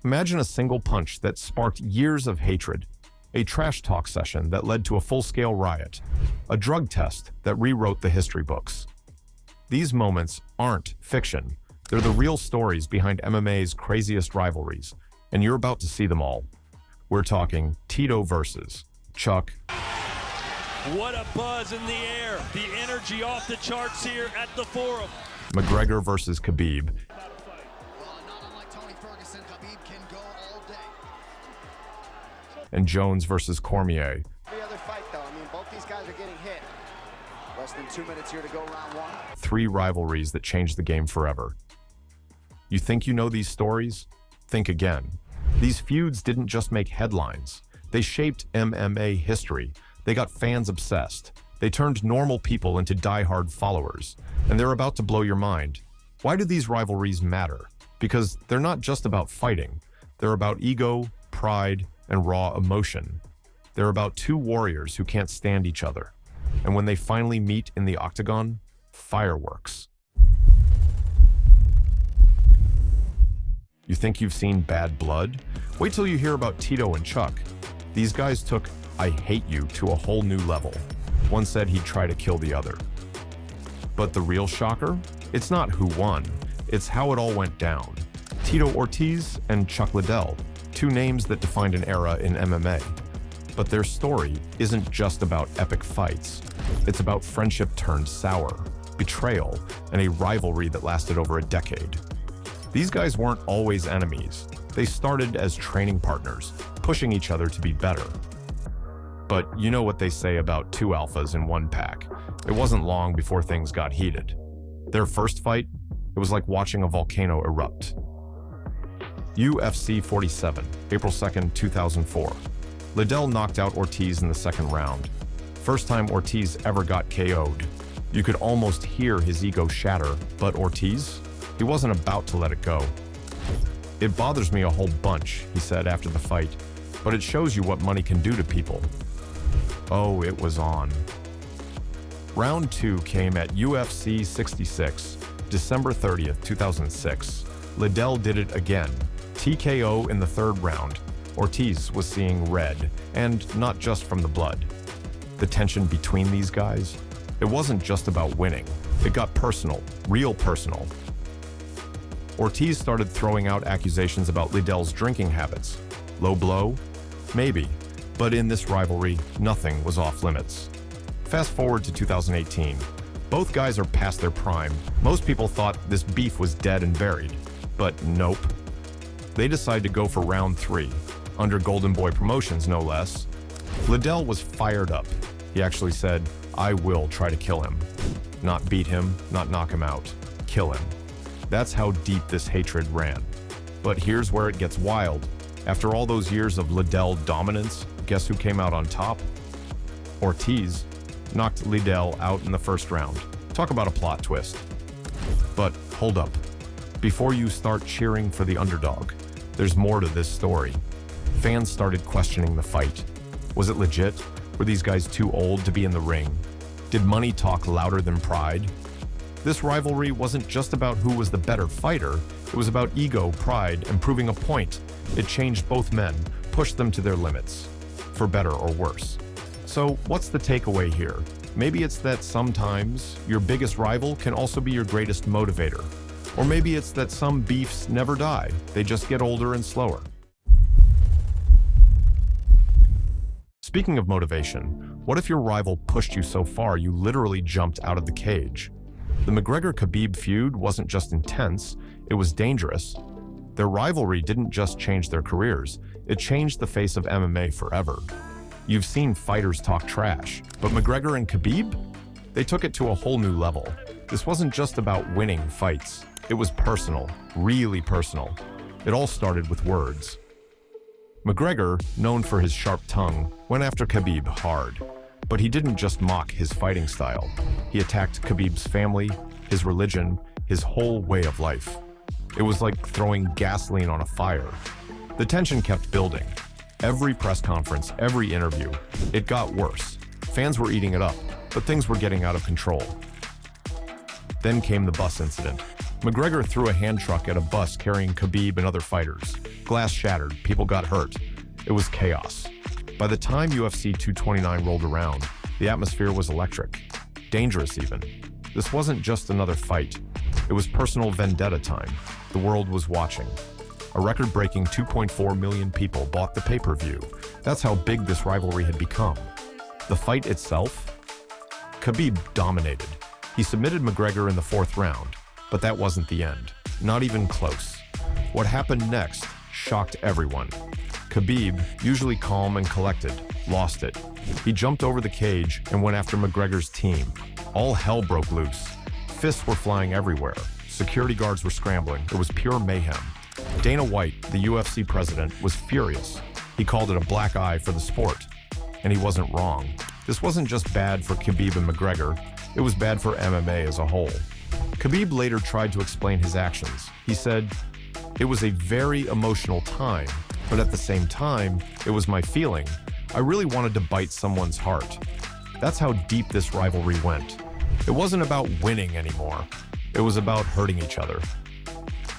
Imagine a single punch that sparked years of hatred, a trash talk session that led to a full-scale riot, a drug test that rewrote the history books. These moments aren't fiction. They're the real stories behind MMA's craziest rivalries, and you're about to see them all. We're talking Tito versus Chuck. What a buzz in the air. The energy off the charts here at the forum. McGregor versus Khabib. And Jones versus Cormier. Every other fight, though. I mean, both these guys are getting hit. Less than 2 minutes here to go, round one. 3 rivalries that changed the game forever. You think you know these stories? Think again. These feuds didn't just make headlines. They shaped MMA history. They got fans obsessed. They turned normal people into die-hard followers. And they're about to blow your mind. Why do these rivalries matter? Because they're not just about fighting. They're about ego, pride, and raw emotion. They're about 2 warriors who can't stand each other. And when they finally meet in the Octagon, fireworks. You think you've seen bad blood? Wait till you hear about Tito and Chuck. These guys took "I hate you" to a whole new level. One said he'd try to kill the other. But the real shocker? It's not who won, it's how it all went down. Tito Ortiz and Chuck Liddell, 2 names that defined an era in MMA. But their story isn't just about epic fights. It's about friendship turned sour, betrayal, and a rivalry that lasted over a decade. These guys weren't always enemies. They started as training partners, pushing each other to be better. But you know what they say about 2 alphas in 1 pack. It wasn't long before things got heated. Their first fight, it was like watching a volcano erupt. UFC 47, April 2nd, 2004. Liddell knocked out Ortiz in the 2nd round. First time Ortiz ever got KO'd. You could almost hear his ego shatter, but Ortiz? He wasn't about to let it go. "It bothers me a whole bunch," he said after the fight, "but it shows you what money can do to people." Oh, it was on. Round 2 came at UFC 66, December 30th, 2006. Liddell did it again. TKO in the 3rd round. Ortiz was seeing red, and not just from the blood. The tension between these guys, it wasn't just about winning. It got personal, real personal. Ortiz started throwing out accusations about Liddell's drinking habits. Low blow? Maybe. But in this rivalry, nothing was off limits. Fast forward to 2018. Both guys are past their prime. Most people thought this beef was dead and buried. But nope. They decided to go for round 3, under Golden Boy Promotions no less. Liddell was fired up. He actually said, "I will try to kill him." Not beat him, not knock him out. Kill him. That's how deep this hatred ran. But here's where it gets wild. After all those years of Liddell dominance, guess who came out on top? Ortiz knocked Liddell out in the 1st round. Talk about a plot twist. But hold up. Before you start cheering for the underdog, there's more to this story. Fans started questioning the fight. Was it legit? Were these guys too old to be in the ring? Did money talk louder than pride? This rivalry wasn't just about who was the better fighter. It was about ego, pride, and proving a point. It changed both men, pushed them to their limits, for better or worse. So what's the takeaway here? Maybe it's that sometimes your biggest rival can also be your greatest motivator. Or maybe it's that some beefs never die. They just get older and slower. Speaking of motivation, what if your rival pushed you so far you literally jumped out of the cage? The McGregor-Khabib feud wasn't just intense, it was dangerous. Their rivalry didn't just change their careers, it changed the face of MMA forever. You've seen fighters talk trash, but McGregor and Khabib? They took it to a whole new level. This wasn't just about winning fights. It was personal, really personal. It all started with words. McGregor, known for his sharp tongue, went after Khabib hard. But he didn't just mock his fighting style. He attacked Khabib's family, his religion, his whole way of life. It was like throwing gasoline on a fire. The tension kept building. Every press conference, every interview, it got worse. Fans were eating it up, but things were getting out of control. Then came the bus incident. McGregor threw a hand truck at a bus carrying Khabib and other fighters. Glass shattered, people got hurt. It was chaos. By the time UFC 229 rolled around, the atmosphere was electric. Dangerous even. This wasn't just another fight. It was personal vendetta time. The world was watching. A record-breaking 2.4 million people bought the pay-per-view. That's how big this rivalry had become. The fight itself? Khabib dominated. He submitted McGregor in the 4th round, but that wasn't the end. Not even close. What happened next shocked everyone. Khabib, usually calm and collected, lost it. He jumped over the cage and went after McGregor's team. All hell broke loose. Fists were flying everywhere. Security guards were scrambling. It was pure mayhem. Dana White, the UFC president, was furious. He called it a black eye for the sport. And he wasn't wrong. This wasn't just bad for Khabib and McGregor, it was bad for MMA as a whole. Khabib later tried to explain his actions. He said, "It was a very emotional time, but at the same time, it was my feeling. I really wanted to bite someone's heart." That's how deep this rivalry went. It wasn't about winning anymore. It was about hurting each other.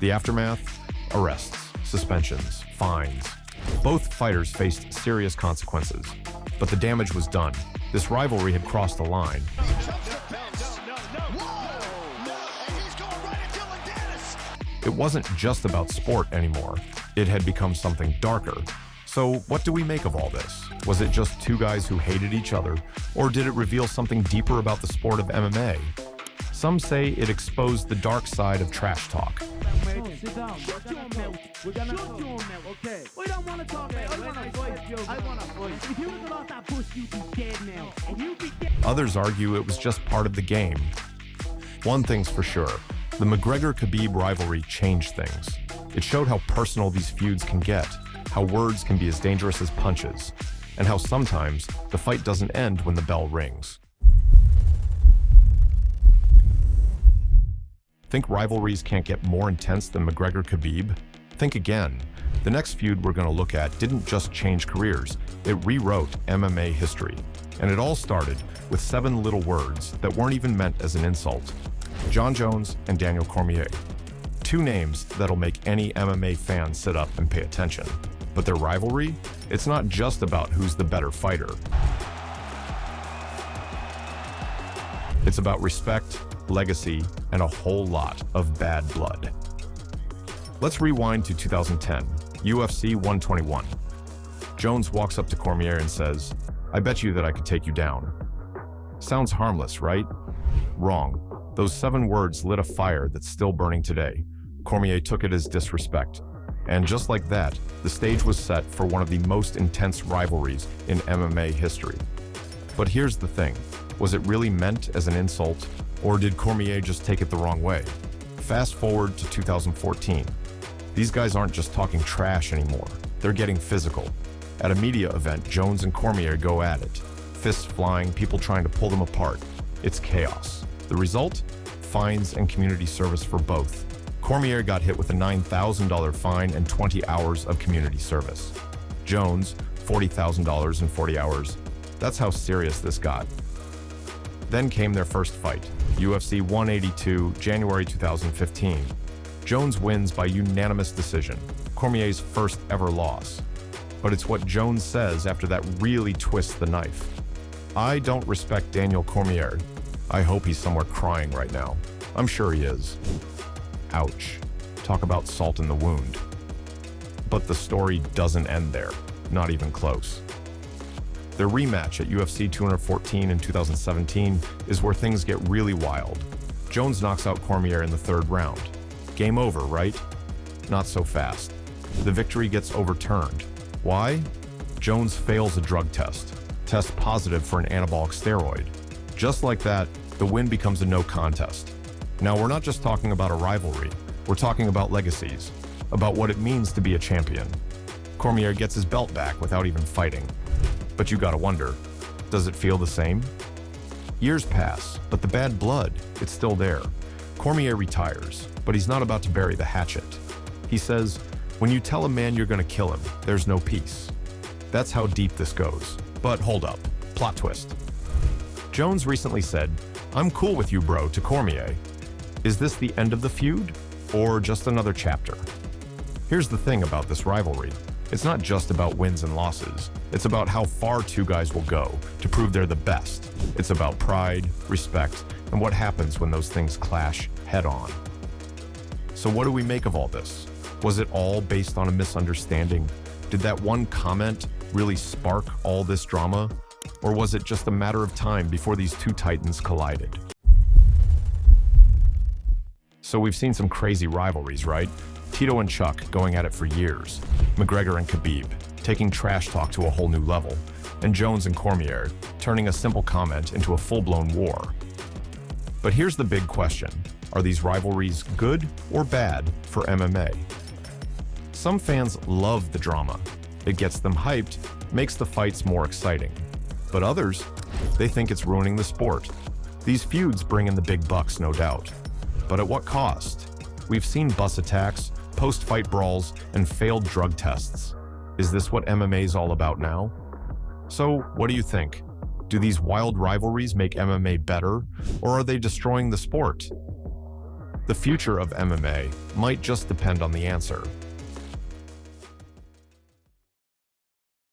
The aftermath? Arrests, suspensions, fines. Both fighters faced serious consequences, but the damage was done. This rivalry had crossed the line. It wasn't just about sport anymore. It had become something darker. So what do we make of all this? Was it just two guys who hated each other, or did it reveal something deeper about the sport of MMA? Some say it exposed the dark side of trash talk. Sit down. Shut your mouth. We're gonna shut your mouth, okay? We don't want to talk, man. I want to fight. I want to fight. If you was off that bush, you'd be dead now. And you'd be dead. Others argue it was just part of the game. One thing's for sure. The McGregor-Khabib rivalry changed things. It showed how personal these feuds can get, how words can be as dangerous as punches, and how sometimes the fight doesn't end when the bell rings. Think rivalries can't get more intense than McGregor-Khabib? Think again. The next feud we're going to look at didn't just change careers, it rewrote MMA history. And it all started with 7 little words that weren't even meant as an insult. Jon Jones and Daniel Cormier. 2 names that'll make any MMA fan sit up and pay attention. But their rivalry? It's not just about who's the better fighter. It's about respect, legacy, and a whole lot of bad blood. Let's rewind to 2010, UFC 121. Jones walks up to Cormier and says, "I bet you that I could take you down." Sounds harmless, right? Wrong. Those 7 words lit a fire that's still burning today. Cormier took it as disrespect. And just like that, the stage was set for one of the most intense rivalries in MMA history. But here's the thing. Was it really meant as an insult? Or did Cormier just take it the wrong way? Fast forward to 2014. These guys aren't just talking trash anymore. They're getting physical. At a media event, Jones and Cormier go at it. Fists flying, people trying to pull them apart. It's chaos. The result? Fines and community service for both. Cormier got hit with a $9,000 fine and 20 hours of community service. Jones, $40,000 in 40 hours. That's how serious this got. Then came their first fight, UFC 182, January 2015. Jones wins by unanimous decision, Cormier's first ever loss. But it's what Jones says after that really twists the knife. "I don't respect Daniel Cormier. I hope he's somewhere crying right now. I'm sure he is." Ouch. Talk about salt in the wound. But the story doesn't end there, not even close. Their rematch at UFC 214 in 2017 is where things get really wild. Jones knocks out Cormier in the 3rd round. Game over, right? Not so fast. The victory gets overturned. Why? Jones fails a drug test. Tests positive for an anabolic steroid. Just like that, the win becomes a no contest. Now, we're not just talking about a rivalry. We're talking about legacies, about what it means to be a champion. Cormier gets his belt back without even fighting. But you gotta wonder, does it feel the same? Years pass, but the bad blood, it's still there. Cormier retires, but he's not about to bury the hatchet. He says, "When you tell a man you're gonna kill him, there's no peace." That's how deep this goes. But hold up, plot twist. Jones recently said, "I'm cool with you, bro," to Cormier. Is this the end of the feud, or just another chapter? Here's the thing about this rivalry. It's not just about wins and losses. It's about how far two guys will go to prove they're the best. It's about pride, respect, and what happens when those things clash head-on. So what do we make of all this? Was it all based on a misunderstanding? Did that one comment really spark all this drama? Or was it just a matter of time before these two titans collided? So we've seen some crazy rivalries, right? Tito and Chuck going at it for years, McGregor and Khabib taking trash talk to a whole new level, and Jones and Cormier turning a simple comment into a full-blown war. But here's the big question. Are these rivalries good or bad for MMA? Some fans love the drama. It gets them hyped, makes the fights more exciting. But others, they think it's ruining the sport. These feuds bring in the big bucks, no doubt. But at what cost? We've seen bus attacks, post-fight brawls, and failed drug tests. Is this what MMA is all about now? So, what do you think? Do these wild rivalries make MMA better, or are they destroying the sport? The future of MMA might just depend on the answer.